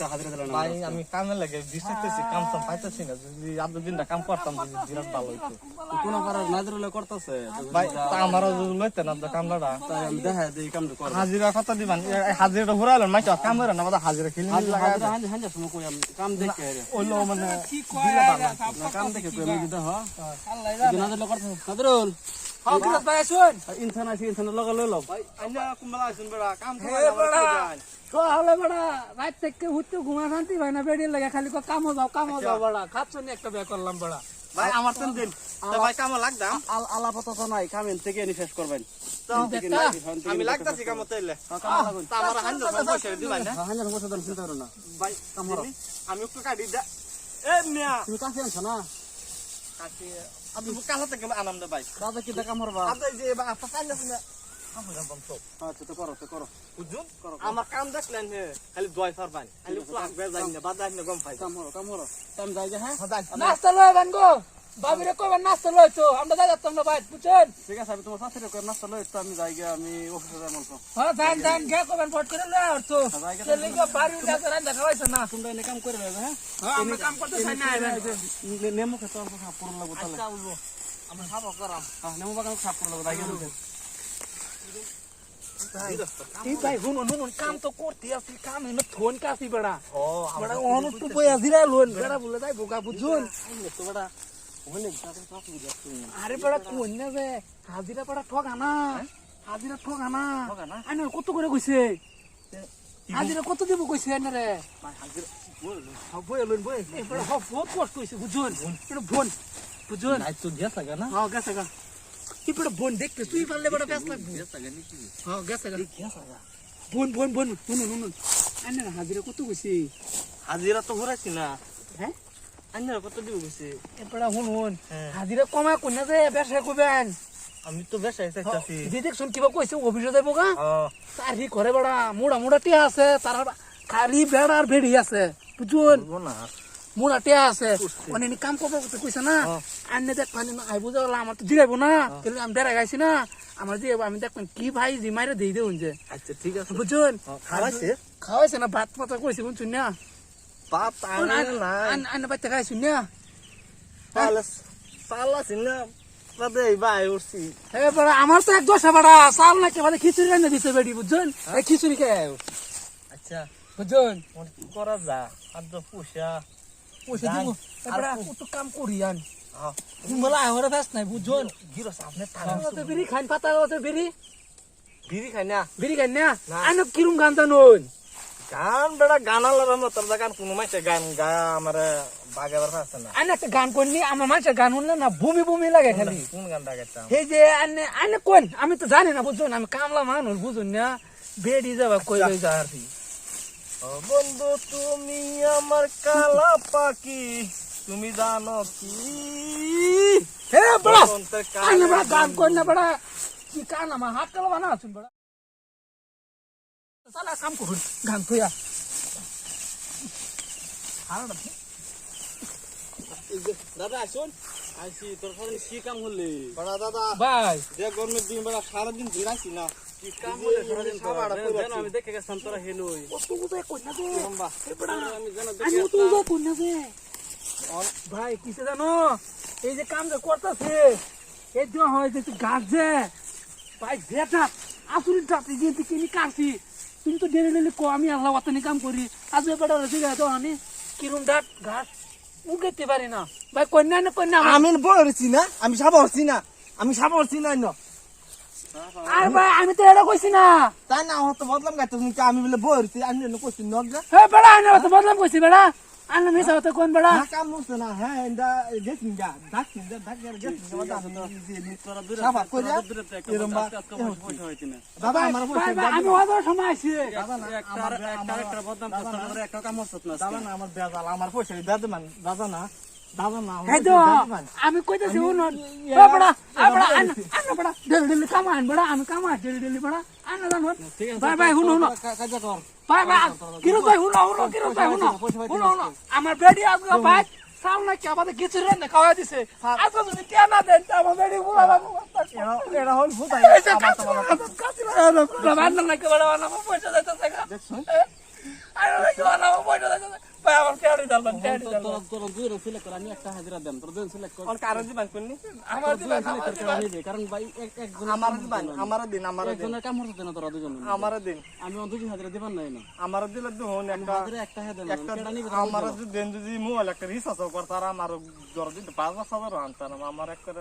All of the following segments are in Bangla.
একটা হাজিরা দিলাম না ভাই আমি কামে লাগে দিতেছি কাম তো পাইতেছি না যদি আধ দিনটা কাম করতাম বিরাট ভালো হইতো কোন পারার নাজরুল করতেছে ভাই তা আমারও যদি লইতেন না কামলাটা তাই আমি দেখা দেই কামটা কর হাজিরা কত দিবেন হাজিরাটা ঘুরাইলেন মাইক কাম করে না হাজিরা খেলি হাজিরা হাজিরা সময় কই আমি কাম দেখে ওইলো মানে কাম দেখে কই আমি দিতে হ নাজরুল করতেছে নাজরুল হাউ কিরত ভাই শুন ইনসান আছে ইনসান লগা লইলো ভাই আইনা কুমলা আইছুন বেড়া কাম হে বড়া তো হলে বড়া রাত থেকে হুতে ঘুমা শান্তি ভাই না বেডি লাগে খালি কামো যাও বড়া খাচ্ছ নি একটা বে করলাম বড়া ভাই আমার তেন দিন তো ভাই কাম লাগদাম আলাপতা তো নাই কামেন থেকে নি শেষ করবেন আমি লাগতাছি কাম তাইলে কাম লাগুন তা আমার হান্দ পয়সা দিবাই না হাজার বছর ধরে চিন্তা করো না ভাই কামর আমি একটু কাটি দা এ মিয়া তুমি কাছে আনছ না কাটি আমি কালা থেকে আনাম দে ভাই দাদা কি কামর বা আদা যে বা পাকাই না তুমি আমরা বন্ধ আচ্ছা তো করো বুঝুন আমার কাম দেখলেন হে খালি দয় ফারবান খালি প্লাক বেজাই না বাদাই না গম পাই কামর টাইম যাই যে হ্যাঁ নাস্তা লয় বান গো বাবিরে কইবেন নাস্তা লয় তো আমরা যাই যাচ্তাম না ভাই বুঝছেন ঠিক আছে আমি তোমার সাথে করে নাস্তা লই তো আমি যাই গিয়ে আমি অফিসে যাই বলছো হ্যাঁ দান গে কইবেন ফট করে লয় আর তো চলে গো বাড়ি কাছে রান্দা খাওয়াইছ না তোমরা এনে কাম করে লইবে হ্যাঁ হ্যাঁ আমরা কাম করতে চাই না নেমু খেতে অল্প সাপ পুরো লাগবো তাহলে আচ্ছা বলবো আমরা খাবো করাম হ্যাঁ নেমু বাগান সাপ পুরো লাগবো যাই গিয়ে এই ভাই হুন কাম তো করতে আসি কাম এনে থোন কাছি বড়া ও বড়া ওহন টু বয়া জিরা লোন বড়া বলে যাই বোকা বুঝুন তো বড়া ওখানে কাকে সাপ বুঝা আরে বড়া কোন না যে হাজিরা বড়া ঠগানা হাজিরা ঠগানা আইনা কত করে কইছে হাজিরা কত দিব কইছে আইনা রে বই লইন বই এই বড়া বহুত কষ্ট কইছে বুঝুন এটা বোন বুঝুন নাই তো গেছে গা না হ্যাঁ গেছে গা কি বড়া বোন দেখতে তুই পারলে বড়া ব্যস্ত লাগবো গেছে গা নাকি হ্যাঁ গেছে গা বোন নুন আইনা হাজিরা কত কইছে হাজিরা তো ঘুরাইছি না হ্যাঁ আন্নার কত দিব গেছে এই বড়া হুন হাজিরা কমা কোন না যে ব্যবসা করবেন আমি তো বেশ চাইতাছি দেখুন কিবা কইছে অফিসে যাইব গা হ্যাঁ তারি করে বড়া মোড়া টিয়া আছে তার খালি বেড় আর বেড়ি আছে বুঝুন না মোড়া টিয়া আছে অনেক কাম করবো কইছে না আনে দেখ পানি না আইবো যাওয়া আমার তো দিলাইবো না কিন্তু আমি বেড়া গাইছি না আমার দিয়ে আমি দেখবেন কি ভাই জি মাইরে দিয়ে দেউন যে আচ্ছা ঠিক আছে বুঝুন খাওয়াইছে না ভাত পাতা কইছে বুঝুন না বাপ আনে না আনে বাইতে খাইছুন না সালা সিনা বাদে ভাই উঠছি হে বড়া আমার তো এক দোষা বড়া সাল না কেবারে খিচুড়ি রান্না দিছে বেডি বুঝুন এই খিচুড়ি খাই আচ্ছা বুঝুন কি করা যা আর তো পুষা পয়সা দিব এবারে কত কাম করি আন হ্যাঁ বলা আমার ফেস নাই বুঝুন গিরো সামনে তো বিড়ি খান পাতা তো বিড়ি বিড়ি খাই না বিড়ি খান না আনো কিরম গান জানুন গান বেড়া গান আলার তোর গান কোনো মাইছে গান গা আমার বাগাবার আছে না আনে একটা গান করনি আমার মানুষের গান শুনলে না ভূমি লাগে খালি কোন গানটা গাইতাম এই যে আনে আনে কোন আমি তো জানি না বুঝুন আমি কামলা মানুষ বুঝুন না বেডি যাবা কই লই যা আর কি ও বন্ধু তুমি আমার কালা পাখি তুমি জানো কি হে বড়া অন্তর আনে বড়া গান কোন না বড়া কি কান আমার হাত কালা বানা শুন বড়া সালা কাম করুন গান তুইয়া আর দাদা আসুন আইসি তোর ফোন কি কাম হলে বড়া দাদা ভাই যে গরমের দিন বড়া সারা দিন ঘুরাইছি না কি কাম হলে সারা দিন জানো আমি দেখে গেছাম তোরা হেলই কত বুঝাই কোন না দে লম্বা আমি জানো আমি তো বুঝাই কোন না দে ভাই কিসে জানো এই যে কাম যে করতেছে এই যে হয় যে গাছ যে ভাই যেটা আসুরি টাটি দিয়ে দিকে নি কাটছি তুমি তো ডেলি কো আমি আল্লাহ ওয়াতানি কাম করি আজ বেটা রসি গা তো আনি কিরুম ডাট ঘাস উগেতে পারি না ভাই কন্যা না কন্যা আমি বলছি না আমি সাবরছি না আর ভাই আমি তো এটা কইছি না তাই না হতো বদলাম গাইতে তুমি আমি বলে বলছি আমি কইছি নক যা হে বেড়া আনে তো বদলাম কইছি বেড়া আনে মিছা হতো কোন বেড়া কাম মুছে না হ্যাঁ এটা গেছিন যা ডাকিন গেছিন সাফা কই যা এরম বাবা আমার ভাই ভাই আমি ওদের সময় আইছি একটা বদনাম তো একটা কাম হচ্ছে না দাদা না আমার বেজাল আমার পয়সা দাদা না হে তো আমি কইতাছি উন বড়া বড়া আনে বড়া ডেলি কামান বড়া আমি কামা ডেলি বড়া আনে জানো ভাই ভাই হুন কাজা কর ভাই ভাই কিরো ভাই হুন কিরো ভাই হুন আমার বেডি আজকে ভাই সামনে কি আমাদের কিছু রে খাওয়া দিছে আজকে যদি টিয়া না দেন তা আমার বেডি পুরা লাগবে এরা হল ফুটাই কাছে লাগা কাছে লাগা বাবা না লাগে বড় না পয়সা দিতে থাকা আরে কি হলো আমার পয়সা দাও ভাই আমার কেড়ে দালবান কেড়ে দালবান তোর দুইজন সিলেক্ট কর আমি একটা হাজিরা দেন তোর দুইজন সিলেক্ট কর আর কারণ দিবান কোননি আমার দিলা সিলেক্ট করে নিবি কারণ ভাই একজন আমার দিবান আমার দিন একজনের কাম হচ্ছে না তোরা দুজন আমার দিন আমি দুজন হাজিরা দিবান নাই না আমার দিলে দুহন একটা হাজিরা একটা হাজিরা একটা আমার যদি দেন যদি মোবাইল একটা রিচার্জ করতার আমার ধর দিতে 5,000 আনতাম আমার একটা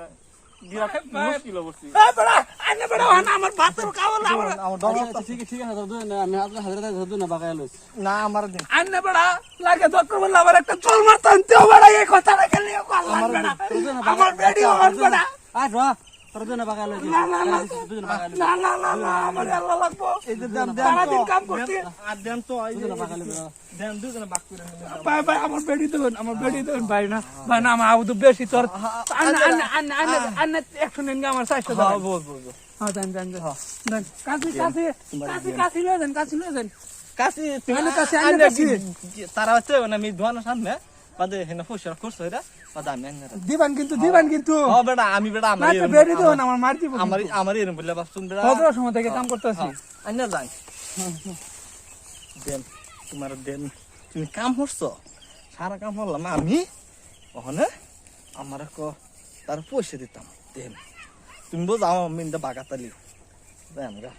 বিরাট মুশকিল অবস্থি এই বড়া আইনে বড়া আমার ভাতের খাওয়াল আমার আমার আচ্ছা ঠিক আছে তোর দুজন আমি আজকে হাজিরা দেই ধর না বাগায় লইছ না আমার দিন আইনে বড়া লাগে ডক্টর বলল আমার একটা চল মারতাম তেও বড়া এই কথাটা খেলে আমার বেডি আমার বড়া আয় র তোর দুজন বাগায় লইছ দুজন বাগায় লইছ না আমার আল্লাহ লাগবো এই যে দেন সারাদিন কাম করতে আর দেন তো এই যে বাগায় লইছ দেন দুজনে বাক করে নিন ভাই ভাই আমার বেডি দেন ভাই না আমার আউদ বেশি তোর আন্না একশো নেন আমার সাইজটা দাও বল বল হ্যাঁ দেন কাছি লয়ে দেন কাছে আইনে কাছে আইনে কাছে তারা হচ্ছে না আমি ধোয়ানোর সামনে বাদে হেনা পয়সা খরচ হইরা বাদে আমি আননা দিবান কিন্তু ও বেটা আমি বেটা না আমার তো বেডি দেন আমার মার দিব আমার এরকম বললে বাস শুন বেটা কত সময় থেকে কাম করতেছি আন্না যাই দেন তোমার দেন তুমি কাম করছো সারা কাম করলাম আমি ওখানে আমার তার পয়সা দিতাম দেন তুমি বোঝাও আমি বাগাতালি দেন গা